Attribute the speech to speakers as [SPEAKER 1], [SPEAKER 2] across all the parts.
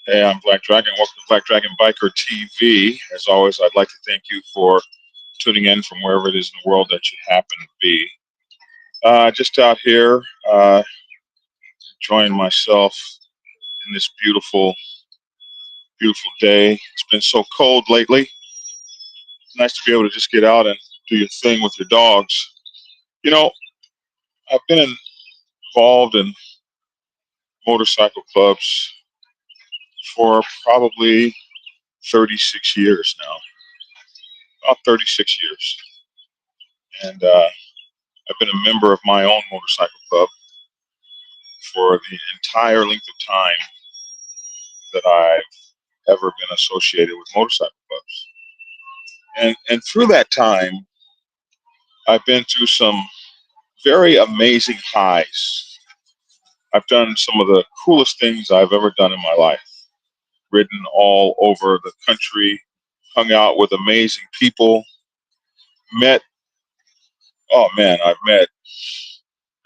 [SPEAKER 1] Hey, I'm Black Dragon. Welcome to Black Dragon Biker TV. As always, I'd like to thank you for tuning in from wherever it is in the world that you happen to be. Just out here, enjoying myself in this beautiful, beautiful day. It's been so cold lately. It's nice to be able to just get out and do your thing with your dogs. You know, I've been involved in motorcycle clubs for probably 36 years now, about 36 years. And I've been a member of my own motorcycle club for the entire length of time that I've ever been associated with motorcycle clubs. And through that time, I've been through some very amazing highs. I've done some of the coolest things I've ever done in my life. Ridden all over the country, hung out with amazing people, met, oh man, I've met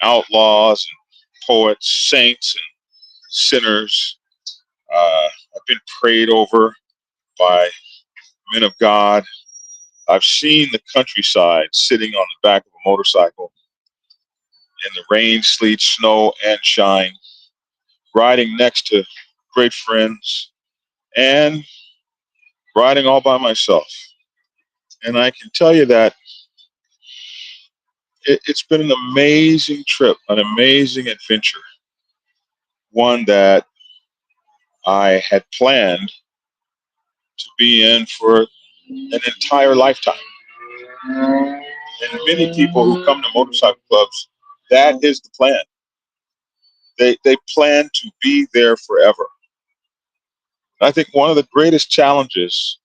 [SPEAKER 1] outlaws and poets, saints and sinners. I've been prayed over by men of God. I've seen the countryside sitting on the back of a motorcycle in the rain, sleet, snow, and shine, riding next to great friends, and riding all by myself. And I can tell you that it's been an amazing trip, an amazing adventure, one that I had planned to be in for an entire lifetime. And many people who come to motorcycle clubs, that is the plan. They plan to be there forever. I think one of the greatest challenges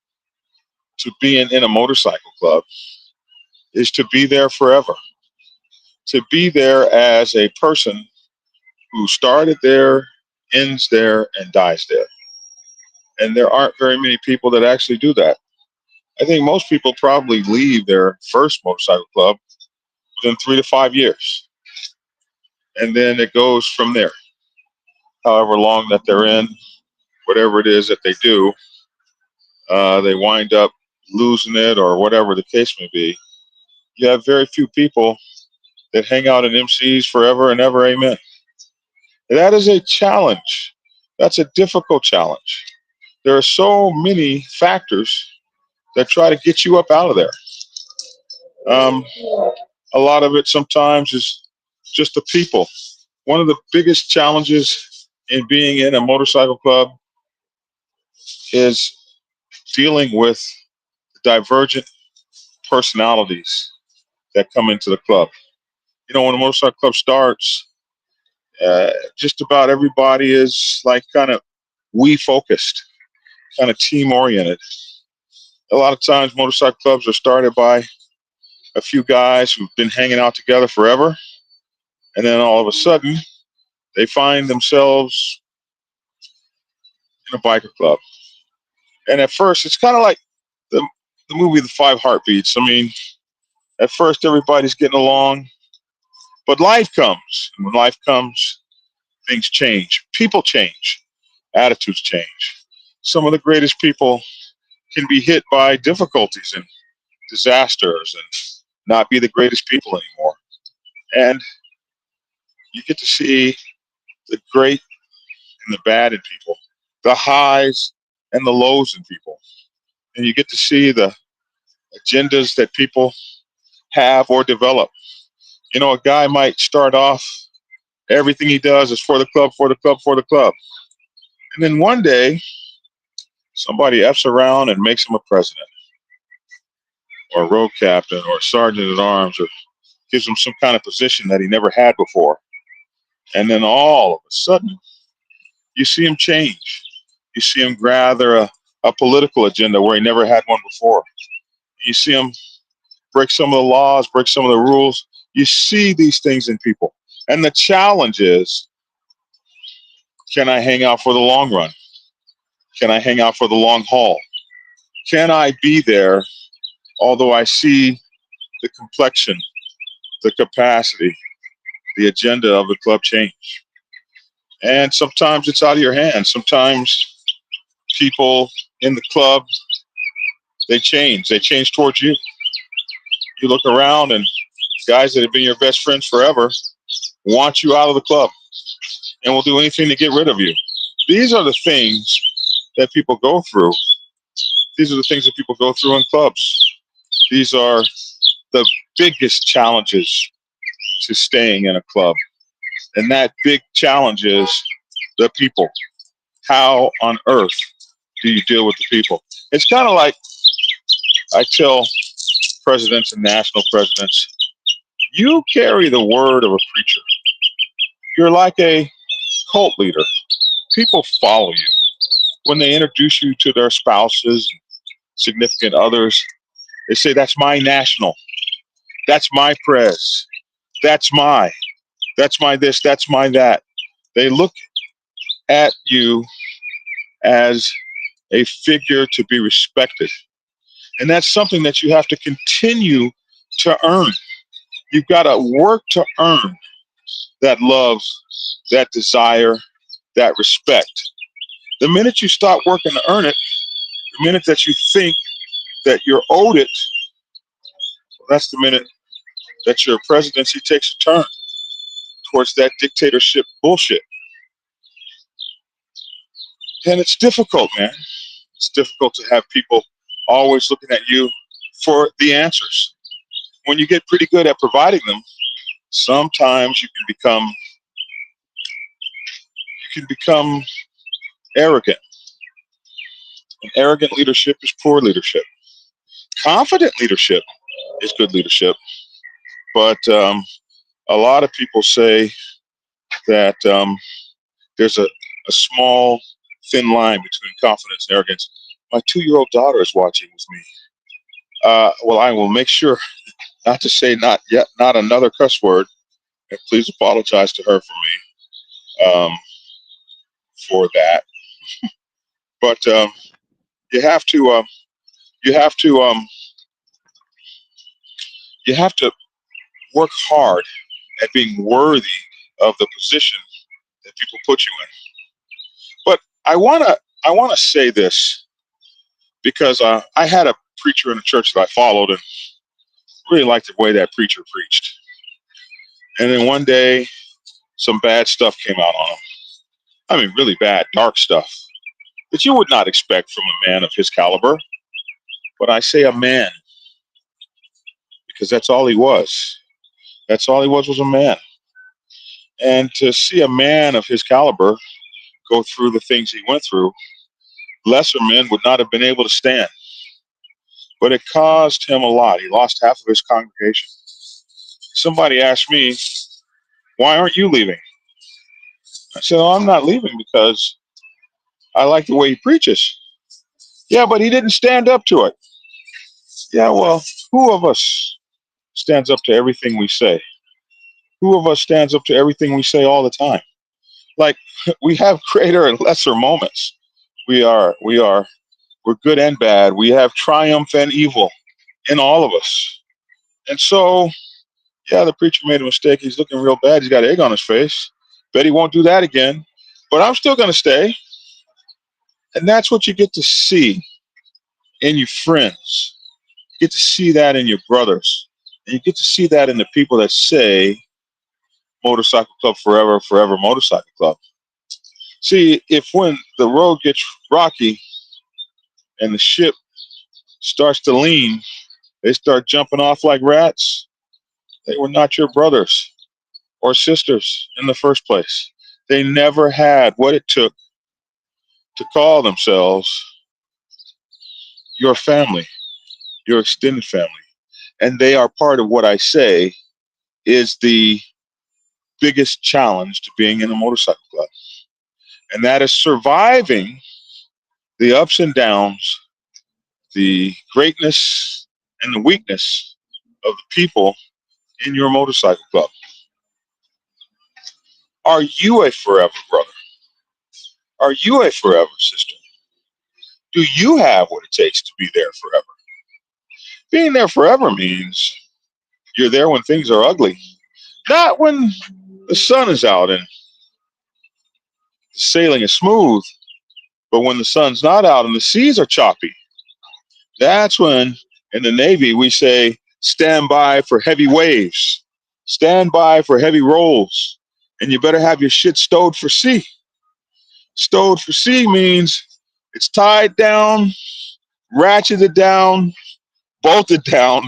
[SPEAKER 1] to being in a motorcycle club is to be there forever. To be there as a person who started there, ends there, and dies there. And there aren't very many people that actually do that. I think most people probably leave their first motorcycle club within 3 to 5 years. And then it goes from there. However long that they're in, whatever it is that they do, they wind up losing it or whatever the case may be. You have very few people that hang out in MCs forever and ever. Amen. That is a challenge. That's a difficult challenge. There are so many factors that try to get you up out of there. Um, a lot of it sometimes is just the people. One of the biggest challenges in being in a motorcycle club is dealing with divergent personalities that come into the club. You know, when a motorcycle club starts, just about everybody is like kind of we focused, kind of team oriented. A lot of times, motorcycle clubs are started by a few guys who've been hanging out together forever, and then all of a sudden, they find themselves in a biker club. And at first, it's kind of like the movie The Five Heartbeats. I mean, at first, everybody's getting along, but life comes. And when life comes, things change. People change. Attitudes change. Some of the greatest people can be hit by difficulties and disasters and not be the greatest people anymore. And you get to see the great and the bad in people, the highs and the lows in people. And you get to see the agendas that people have or develop. You know, a guy might start off, everything he does is for the club, for the club, for the club. And then one day, somebody F's around and makes him a president or a road captain or a sergeant at arms or gives him some kind of position that he never had before. And then all of a sudden, you see him change. You see him gather a political agenda where he never had one before. You see him break some of the laws, break some of the rules. You see these things in people. And the challenge is, can I hang out for the long run? Can I hang out for the long haul? Can I be there, although I see the complexion, the capacity, the agenda of the club change? And sometimes it's out of your hands. Sometimes People in the club, they change. They change towards you. You look around and guys that have been your best friends forever want you out of the club and will do anything to get rid of you. These are the things that people go through. These are the things that people go through in clubs. These are the biggest challenges to staying in a club. And that big challenge is the people. How on earth do you deal with the people? It's kind of like I tell presidents and national presidents, you carry the word of a preacher. You're like a cult leader. People follow you. When they introduce you to their spouses, significant others, they say, that's my national. That's my prez. That's my this, that's my that. They look at you as a figure to be respected. And that's something that you have to continue to earn. You've got to work to earn that love, that desire, that respect. The minute you stop working to earn it, the minute that you think that you're owed it, that's the minute that your presidency takes a turn towards that dictatorship bullshit. And it's difficult, man. It's difficult to have people always looking at you for the answers. When you get pretty good at providing them, sometimes you can become arrogant. And arrogant leadership is poor leadership. Confident leadership is good leadership. But a lot of people say that there's a small, thin line between confidence and arrogance. My 2-year-old daughter is watching with me. Well, I will make sure not to say not another cuss word, and please apologize to her for that. But you have to you have to work hard at being worthy of the position that people put you in. But I wanna say this because I had a preacher in a church that I followed and really liked the way that preacher preached. And then one day, some bad stuff came out on him. I mean, really bad, dark stuff that you would not expect from a man of his caliber. But I say a man because that's all he was. That's all he was a man. And to see a man of his caliber go through the things he went through, lesser men would not have been able to stand. But it caused him a lot. He lost half of his congregation. Somebody asked me, why aren't you leaving? I said, oh, I'm not leaving because I like the way he preaches. Yeah, but he didn't stand up to it. Yeah, well, who of us stands up to everything we say? Who of us stands up to everything we say all the time? Like, we have greater and lesser moments. We're good and bad. We have triumph and evil in all of us. And so, yeah, the preacher made a mistake. He's looking real bad. He's got egg on his face. Bet he won't do that again. But I'm still going to stay. And that's what you get to see in your friends. You get to see that in your brothers. And you get to see that in the people that say, Motorcycle Club forever, forever Motorcycle Club. See, if when the road gets rocky and the ship starts to lean, they start jumping off like rats, they were not your brothers or sisters in the first place. They never had what it took to call themselves your family, your extended family. And they are part of what I say is the biggest challenge to being in a motorcycle club. And that is surviving the ups and downs, the greatness and the weakness of the people in your motorcycle club. Are you a forever brother? Are you a forever sister? Do you have what it takes to be there forever? Being there forever means you're there when things are ugly, not when the sun is out and the sailing is smooth. But when the sun's not out and the seas are choppy, that's when in the Navy we say, stand by for heavy waves, stand by for heavy rolls, and you better have your shit stowed for sea. Stowed for sea means it's tied down, ratcheted down, bolted down,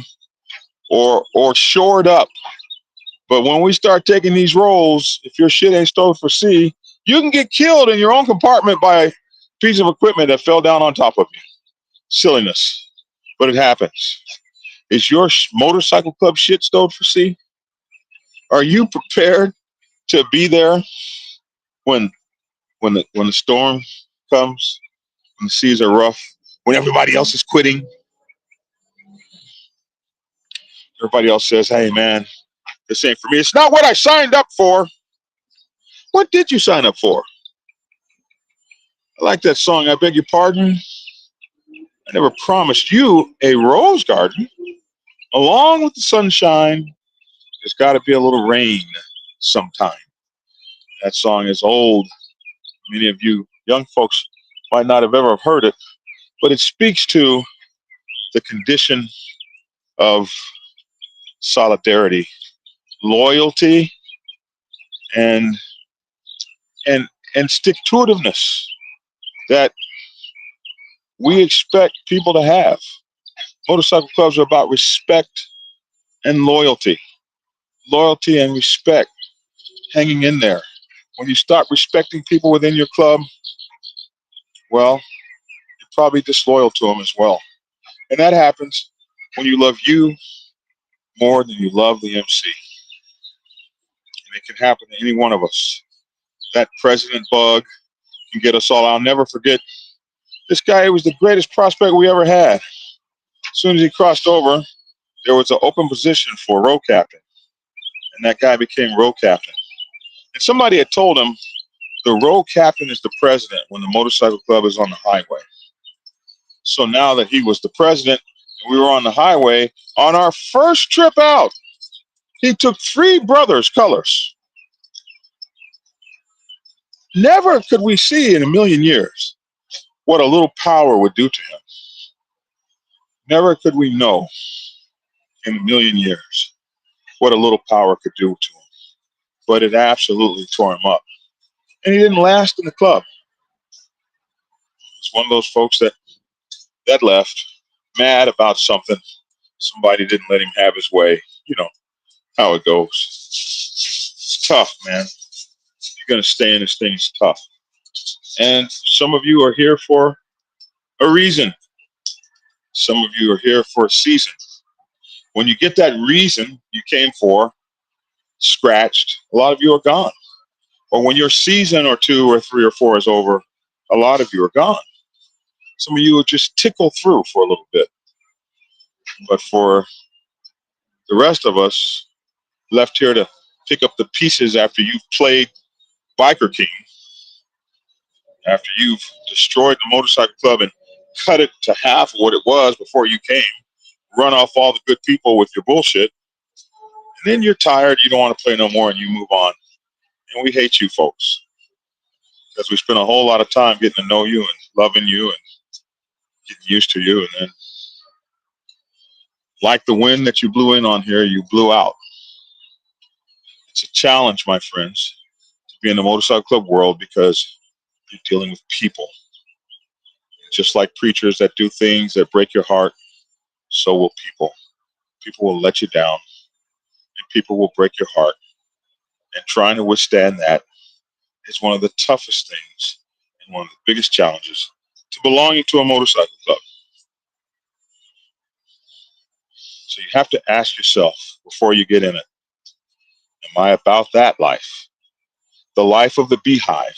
[SPEAKER 1] or shored up. But when we start taking these rolls, if your shit ain't stowed for sea, you can get killed in your own compartment by a piece of equipment that fell down on top of you. Silliness, but it happens. Is your motorcycle club shit stowed for sea? Are you prepared to be there when the storm comes, when the seas are rough, when everybody else is quitting? Everybody else says, "Hey man, this ain't for me. It's not what I signed up for." What did you sign up for? I like that song. I beg your pardon. I never promised you a rose garden. Along with the sunshine, there's got to be a little rain sometime. That song is old. Many of you young folks might not have ever heard it, but it speaks to the condition of solidarity, loyalty, and and and stick-to-itiveness that we expect people to have. Motorcycle clubs are about respect and loyalty. Loyalty and respect, hanging in there. When you stop respecting people within your club, well, you're probably disloyal to them as well. And that happens when you love you more than you love the MC. And it can happen to any one of us. That president bug can get us all. I'll never forget this guy. He was the greatest prospect we ever had. As soon as he crossed over, there was an open position for row captain. And that guy became row captain. And somebody had told him the row captain is the president when the motorcycle club is on the highway. So now that he was the president and we were on the highway, on our first trip out, he took 3 brothers' colors. Never could we see in a million years what a little power would do to him. Never could we know in a million years what a little power could do to him. But it absolutely tore him up. And he didn't last in the club. He's one of those folks that left mad about something. Somebody didn't let him have his way. You know how it goes. It's tough, man. You're going to stay in this thing. It's tough. And some of you are here for a reason. Some of you are here for a season. When you get that reason you came for scratched, a lot of you are gone. Or when your season or 2 or 3 or 4 is over, a lot of you are gone. Some of you will just tickle through for a little bit. But for the rest of us left here to pick up the pieces after you've played Biker King, after you've destroyed the motorcycle club and cut it to half of what it was before you came, run off all the good people with your bullshit, and then you're tired, you don't want to play no more, and you move on. And we hate you folks because we spent a whole lot of time getting to know you and loving you and getting used to you, and then like the wind that you blew in on here, you blew out. It's a challenge, my friends, to be in the motorcycle club world because you're dealing with people. Just like preachers that do things that break your heart, so will people. People will let you down, and people will break your heart. And trying to withstand that is one of the toughest things and one of the biggest challenges to belonging to a motorcycle club. So you have to ask yourself before you get in it, am I about that life? The life of the beehive.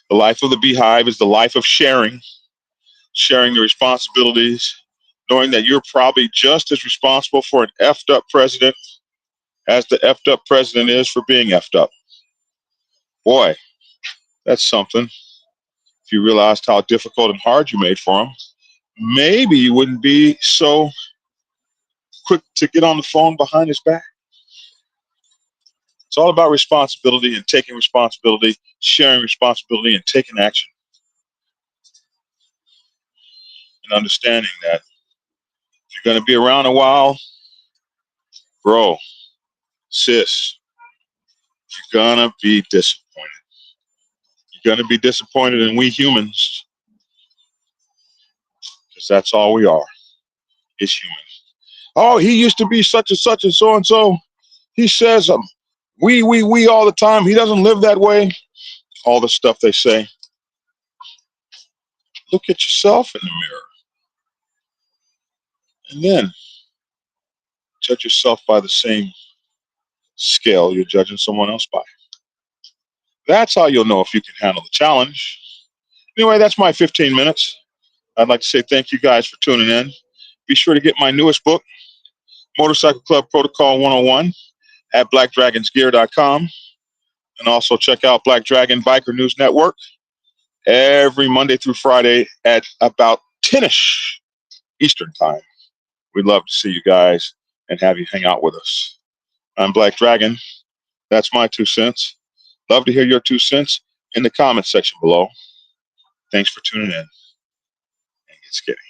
[SPEAKER 1] The life of the beehive is the life of sharing the responsibilities, knowing that you're probably just as responsible for an effed up president as the effed up president is for being effed up. Boy, that's something. If you realized how difficult and hard you made for him, maybe you wouldn't be so quick to get on the phone behind his back. It's all about responsibility and taking responsibility, sharing responsibility and taking action. and understanding that if you're going to be around a while, bro, sis, you're going to be disappointed. You're going to be disappointed in we humans, because that's all we are, is human. Oh, he used to be such and such and so and so. He says we all the time. He doesn't live that way. All the stuff they say. Look at yourself in the mirror, and then judge yourself by the same scale you're judging someone else by. That's how you'll know if you can handle the challenge. Anyway, that's my 15 minutes. I'd like to say thank you guys for tuning in. Be sure to get my newest book, Motorcycle Club Protocol 101, at blackdragonsgear.com. And also check out Black Dragon Biker News Network every Monday through Friday at about 10-ish Eastern Time. We'd love to see you guys and have you hang out with us. I'm Black Dragon. That's my 2 cents. Love to hear your 2 cents in the comment section below. Thanks for tuning in, and get skitty.